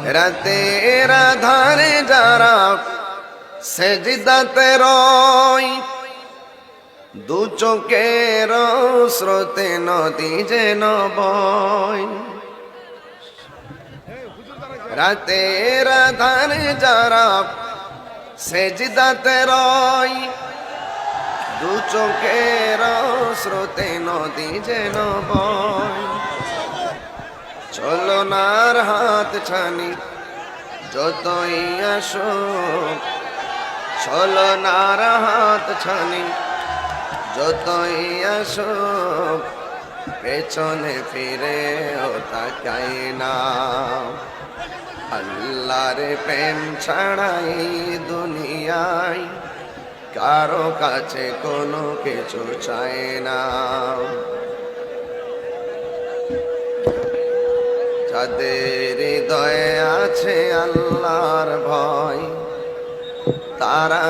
রাতের আধারে যারা সেজদাতে রয়, দু চোখের স্রোতে নদী যেন বয়। রাতের আধারে যারা সেজদাতে রয়, দু চোখের স্রোতে নদী যেন বয়। চলনার হাত ছানি যতই আসুক, চলনার হাত ছানি যতই আসুক, পেছনে ফিরে ও তাকাই না। আল্লাহর প্রেম ছাড়াই দুনিয়ায় কারো কাছে কোনো কিছু চায় না। যাদের হৃদয়ে আছে আল্লাহর ভয়, তারা